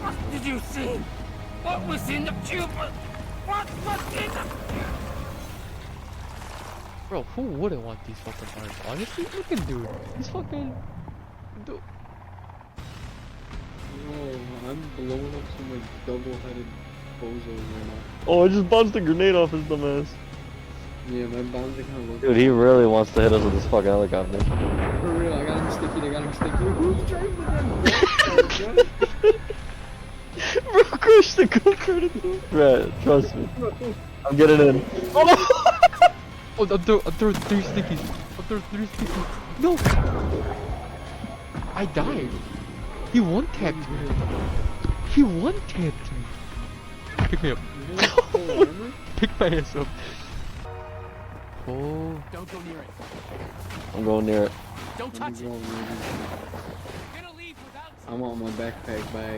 What did you see? What was in the tube? What was in the tube? Bro, who wouldn't want these fucking arms? Honestly, look at dude. He's fucking... Dude. Oh, I'm blowing up some like double-headed bozos right now. Oh, I just bounced a grenade off his dumbass. Yeah, my bounds are kind of low. Dude, he really wants to hit us with this fucking helicopter. For real, I got him sticky, I got him sticky. Who's driving again? Bro, crush the go-kart. Right, trust me. I'm getting in. Oh! Oh, I'm throwing 3 stickies. I'm throwing 3 stickies. No! I died. He one-tapped me. He one-tapped me. Pick me up. Pick my ass up. Oh. Don't go near it. I'm going near it. Don't touch it. I'm Gonna leave without. I want my backpack back.